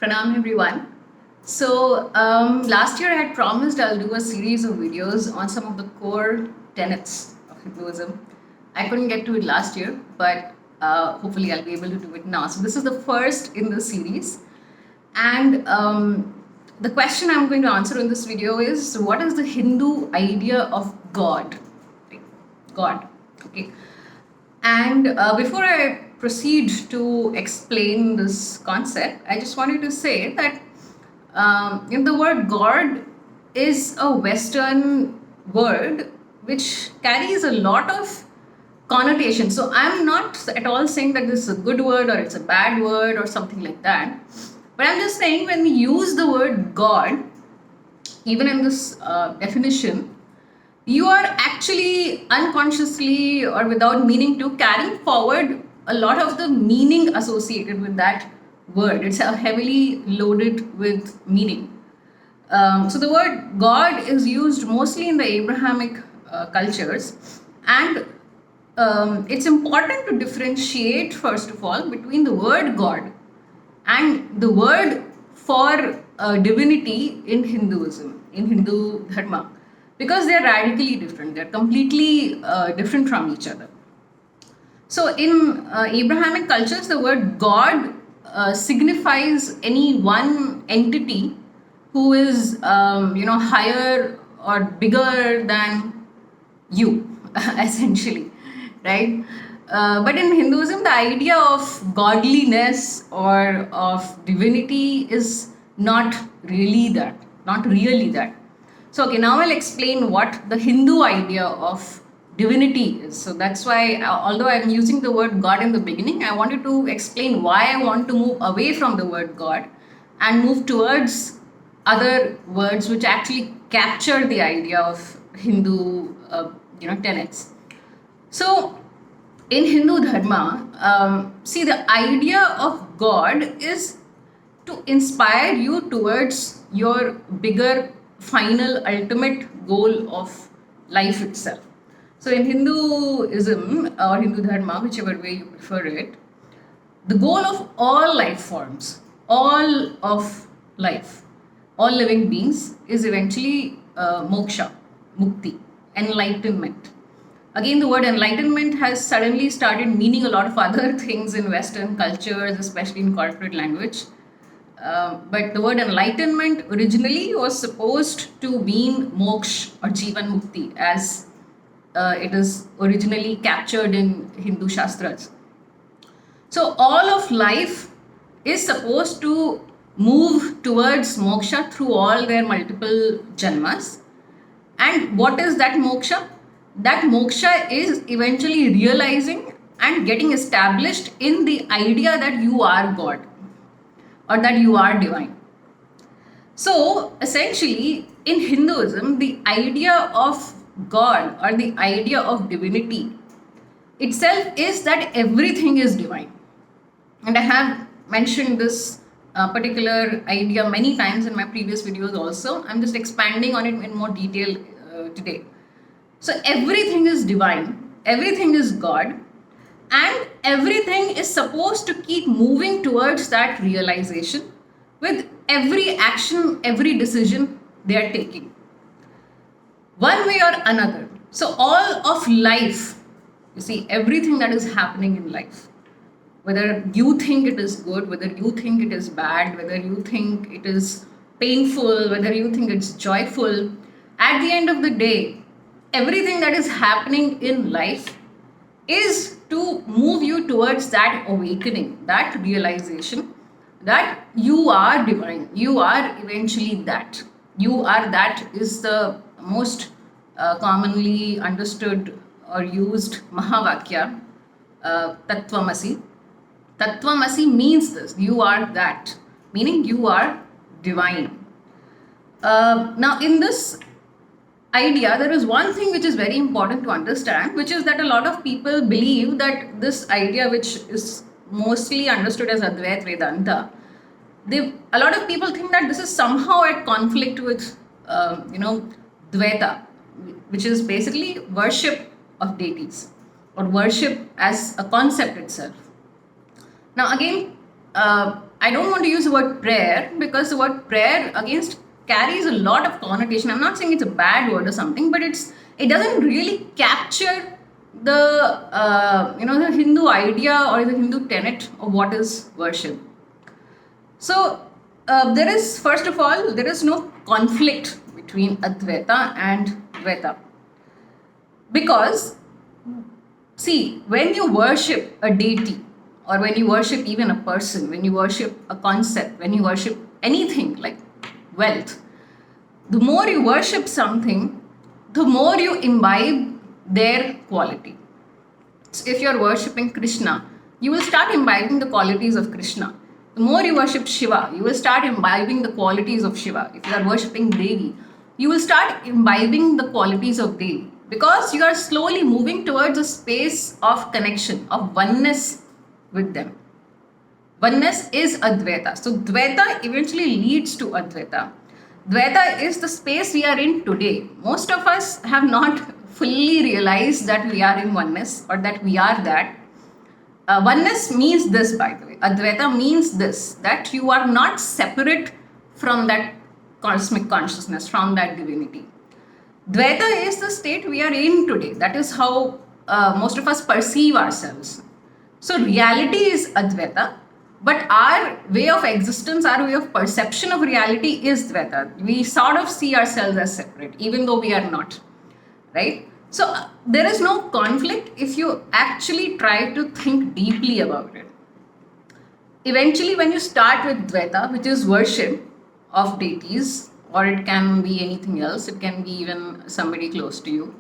Pranam everyone. Last year I had promised I'll do a series of videos on some of the core tenets of Hinduism. I couldn't get to it last year, but hopefully I'll be able to do it now. So this is the first in the series. And the question I'm going to answer in this video is, what is the Hindu idea of God? Right? God. Okay. And before I proceed to explain this concept, I just wanted to say that the word God is a Western word which carries a lot of connotation. So I'm not at all saying that this is a good word or it's a bad word or something like that. But I'm just saying when we use the word God, even in this definition, you are actually unconsciously or without meaning to carrying forward a lot of the meaning associated with that word. It's a heavily loaded with meaning. So the word God is used mostly in the Abrahamic cultures, and it's important to differentiate first of all between the word God and the word for divinity in Hinduism, in Hindu Dharma, because they're radically different. They're completely different from each other. So in Abrahamic cultures, the word God signifies any one entity who is, higher or bigger than you, essentially, right? But in Hinduism, the idea of godliness or of divinity is not really that. Not really that. So, okay, now I'll explain what the Hindu idea of divinity is. So, that's why, although I'm using the word God in the beginning, I wanted to explain why I want to move away from the word God and move towards other words which actually capture the idea of Hindu, tenets. So, in Hindu Dharma, see, the idea of God is to inspire you towards your bigger, final, ultimate goal of life itself. So, in Hinduism or Hindu Dharma, whichever way you prefer it, the goal of all life forms, all of life, all living beings is eventually moksha, mukti, enlightenment. Again, the word enlightenment has suddenly started meaning a lot of other things in Western cultures, especially in corporate language. But the word enlightenment originally was supposed to mean moksha or jivan mukti, as it is originally captured in Hindu Shastras. So, all of life is supposed to move towards moksha through all their multiple janmas. And what is that moksha? That moksha is eventually realizing and getting established in the idea that you are God or that you are divine. So, essentially, in Hinduism, the idea of God or the idea of divinity itself is that everything is divine. And I have mentioned this particular idea many times in my previous videos also. I'm just expanding on it in more detail today. So everything is divine, everything is God, and everything is supposed to keep moving towards that realization with every action, every decision they are taking, one way or another. So all of life, you see, everything that is happening in life, whether you think it is good, whether you think it is bad, whether you think it is painful, whether you think it's joyful, at the end of the day, everything that is happening in life is to move you towards that awakening, that realization that you are divine, you are eventually that. You are that is the most commonly understood or used Mahavakya, Tattvamasi. Tattvamasi means this, you are that, meaning you are divine. Now, in this idea, there is one thing which is very important to understand, which is that a lot of people believe that this idea, which is mostly understood as Advaita Vedanta, a lot of people think that this is somehow at conflict with, Dvaita, which is basically worship of deities or worship as a concept itself. Now, again, I don't want to use the word prayer because the word prayer against carries a lot of connotation. I'm not saying it's a bad word or something, but it doesn't really capture the the Hindu idea or the Hindu tenet of what is worship. So there is, first of all, there is no conflict between Advaita and Dvaita, because see, when you worship a deity, or when you worship even a person, when you worship a concept, when you worship anything like wealth, the more you worship something, the more you imbibe their quality. So if you're worshipping Krishna, you will start imbibing the qualities of Krishna. The more you worship Shiva, you will start imbibing the qualities of Shiva. If you are worshipping Devi, you will start imbibing the qualities of Devi, because you are slowly moving towards a space of connection, of oneness with them. Oneness is Advaita. So Dvaita eventually leads to Advaita. Dvaita is the space we are in today. Most of us have not fully realized that we are in oneness, or that we are that. Oneness means this, by the way. Advaita means this, that you are not separate from that cosmic consciousness, from that divinity. Dvaita is the state we are in today. That is how most of us perceive ourselves. So reality is Advaita, but our way of existence, our way of perception of reality is Dvaita. We sort of see ourselves as separate, even though we are not, right? So there is no conflict if you actually try to think deeply about it. Eventually, when you start with Dvaita, which is worship of deities, or it can be anything else, it can be even somebody close to you.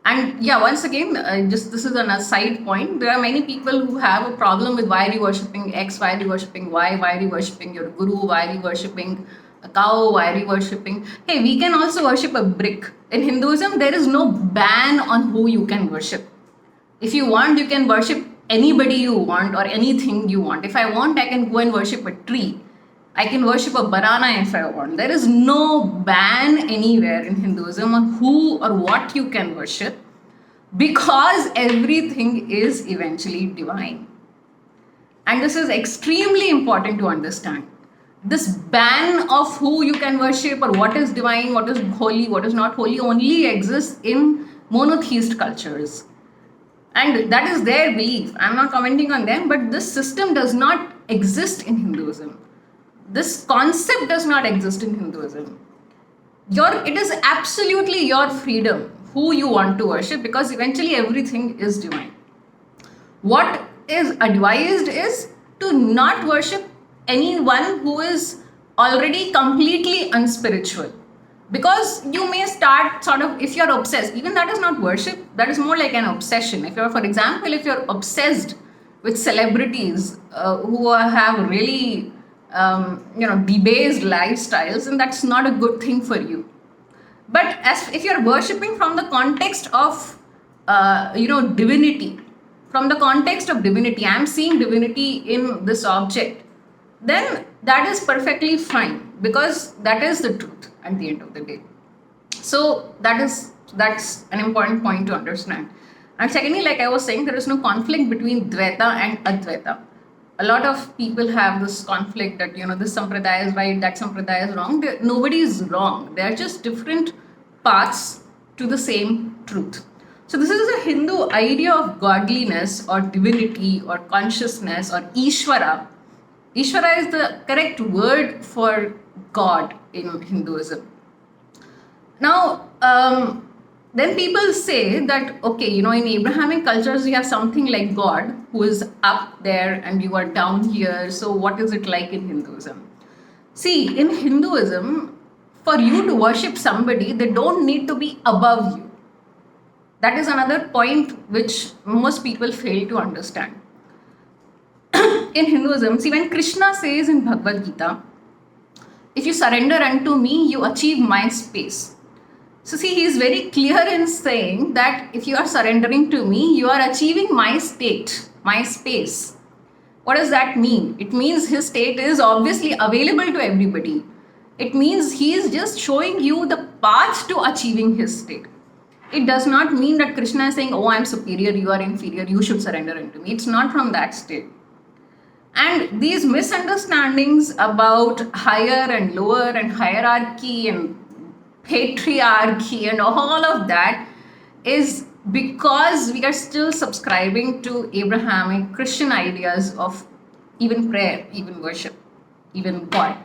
And yeah, once again, just this is an aside point. There are many people who have a problem with, why are you worshipping X, why are you worshipping Y, why are you worshipping your guru, why are you worshipping a cow, why are you worshipping? Hey, we can also worship a brick. In Hinduism, there is no ban on who you can worship. If you want, you can worship anybody you want or anything you want. If I want, I can go and worship a tree. I can worship a banana if I want. There is no ban anywhere in Hinduism on who or what you can worship, because everything is eventually divine. And this is extremely important to understand. This ban of who you can worship or what is divine, what is holy, what is not holy, only exists in monotheist cultures. And that is their belief. I'm not commenting on them, but this system does not exist in Hinduism. This concept does not exist in Hinduism. It is absolutely your freedom who you want to worship, because eventually everything is divine. What is advised is to not worship anyone who is already completely unspiritual, because you may start sort of, if you're obsessed, even that is not worship, that is more like an obsession. If you're, for example, if you're obsessed with celebrities who have really debased lifestyles, and that's not a good thing for you. But if you're worshipping from the context of divinity, from the context of divinity, I'm seeing divinity in this object, then that is perfectly fine, because that is the truth at the end of the day. So that's an important point to understand. And secondly, like I was saying, there is no conflict between Dvaita and Advaita. A lot of people have this conflict that, this sampradaya is right, that sampradaya is wrong. Nobody is wrong. They are just different paths to the same truth. So this is a Hindu idea of godliness or divinity or consciousness or Ishvara. Ishvara is the correct word for God in Hinduism. Now, then people say that, okay, in Abrahamic cultures, you have something like God who is up there and you are down here. So what is it like in Hinduism? See, in Hinduism, for you to worship somebody, they don't need to be above you. That is another point which most people fail to understand. In Hinduism, see, when Krishna says in Bhagavad Gita, if you surrender unto me, you achieve my space. So see, he is very clear in saying that if you are surrendering to me, you are achieving my state, my space. What does that mean? It means his state is obviously available to everybody. It means he is just showing you the path to achieving his state. It does not mean that Krishna is saying, oh, I'm superior, you are inferior, you should surrender unto me. It's not from that state. And these misunderstandings about higher and lower and hierarchy and patriarchy and all of that is because we are still subscribing to Abrahamic Christian ideas of even prayer, even worship, even God.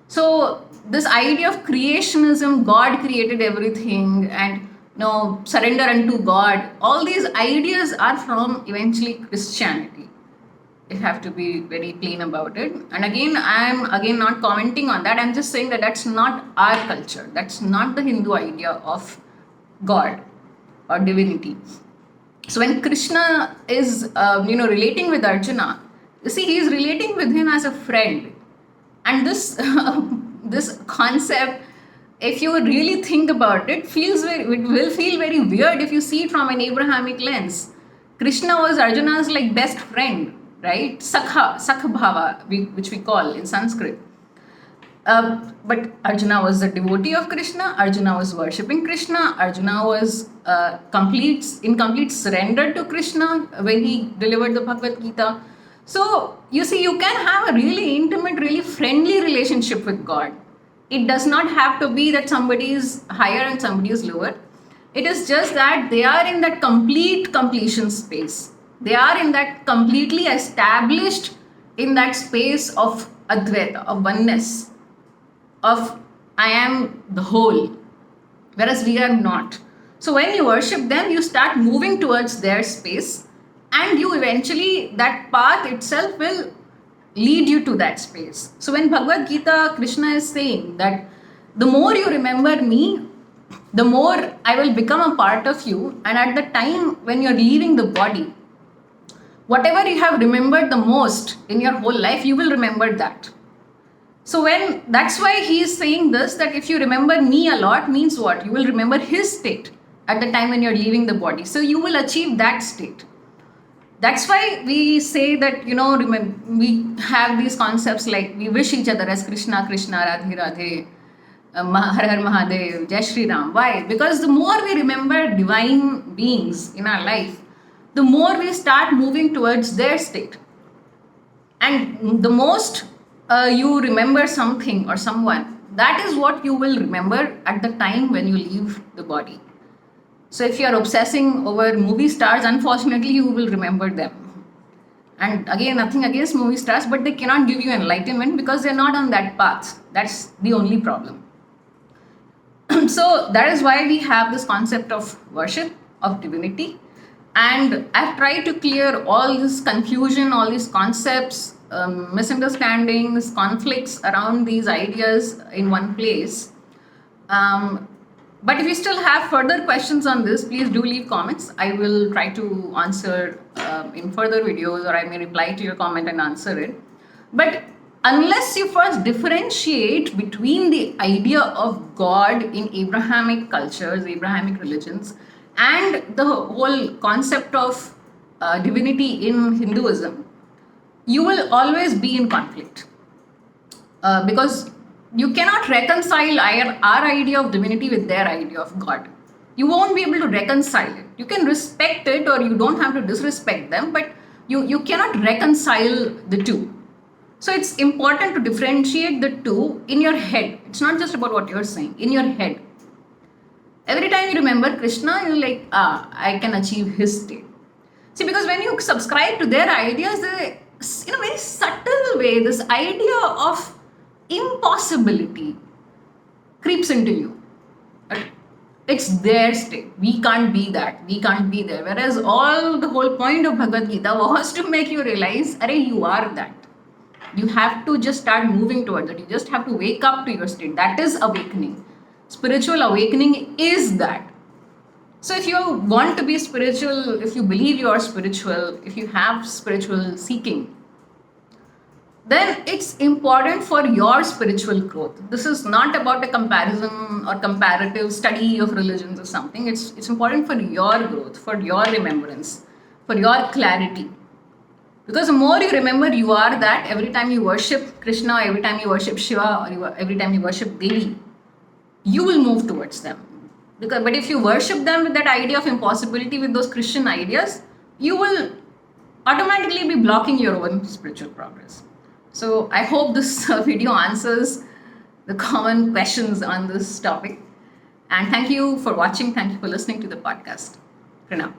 So this idea of creationism, God created everything, and surrender unto God, all these ideas are from eventually Christianity. I have to be very plain about it. And again, I'm again not commenting on that. I'm just saying that that's not our culture. That's not the Hindu idea of God or divinity. So when Krishna is, relating with Arjuna, you see, he is relating with him as a friend. And this this concept, if you really think about it, it will feel very weird if you see it from an Abrahamic lens. Krishna was Arjuna's like best friend, right? Sakha bhava, which we call in Sanskrit. But Arjuna was a devotee of Krishna. Arjuna was worshipping Krishna. Arjuna was in complete surrender to Krishna when he delivered the Bhagavad Gita. So you see, you can have a really intimate, really friendly relationship with God. It does not have to be that somebody is higher and somebody is lower. It is just that they are in that complete completion space. They are in that completely established in that space of Advaita, of oneness, of I am the whole, whereas we are not. So when you worship them, you start moving towards their space, and you eventually, that path itself will lead you to that space. So when Bhagavad Gita, Krishna is saying that the more you remember me, the more I will become a part of you, and at the time when you're leaving the body, whatever you have remembered the most in your whole life, you will remember that. So that's why he is saying this, that if you remember me a lot, means what? You will remember his state at the time when you're leaving the body. So you will achieve that state. That's why we say that, we have these concepts like we wish each other as Krishna, Krishna, Radhe, Radhe, Har Har Mahadev, Jai Shri Ram. Why? Because the more we remember divine beings in our life, the more we start moving towards their state. And the most you remember something or someone, that is what you will remember at the time when you leave the body. So if you are obsessing over movie stars, unfortunately you will remember them. And again, nothing against movie stars, but they cannot give you enlightenment because they're not on that path. That's the only problem. So that is why we have this concept of worship, of divinity. And I've tried to clear all this confusion, all these concepts, misunderstandings, conflicts around these ideas in one place. But if you still have further questions on this, please do leave comments. I will try to answer in further videos, or I may reply to your comment and answer it. But unless you first differentiate between the idea of God in Abrahamic cultures, Abrahamic religions, and the whole concept of divinity in Hinduism, you will always be in conflict. Because you cannot reconcile our idea of divinity with their idea of God. You won't be able to reconcile it. You can respect it, or you don't have to disrespect them, but you cannot reconcile the two. So it's important to differentiate the two in your head. It's not just about what you're saying, in your head. Every time you remember Krishna, you're like, I can achieve his state. See, because when you subscribe to their ideas, they, in a very subtle way, this idea of impossibility creeps into you. It's their state. We can't be that. We can't be there. Whereas the whole point of Bhagavad Gita was to make you realize, you are that. You have to just start moving towards it. You just have to wake up to your state. That is awakening. Spiritual awakening is that. So if you want to be spiritual, if you believe you are spiritual, if you have spiritual seeking, then it's important for your spiritual growth. This is not about a comparison or comparative study of religions or something. It's important for your growth, for your remembrance, for your clarity. Because the more you remember you are that, every time you worship Krishna, every time you worship Shiva, or every time you worship Devi, you will move towards them. But if you worship them with that idea of impossibility, with those Christian ideas, you will automatically be blocking your own spiritual progress. So I hope this video answers the common questions on this topic. And thank you for watching. Thank you for listening to the podcast. For now.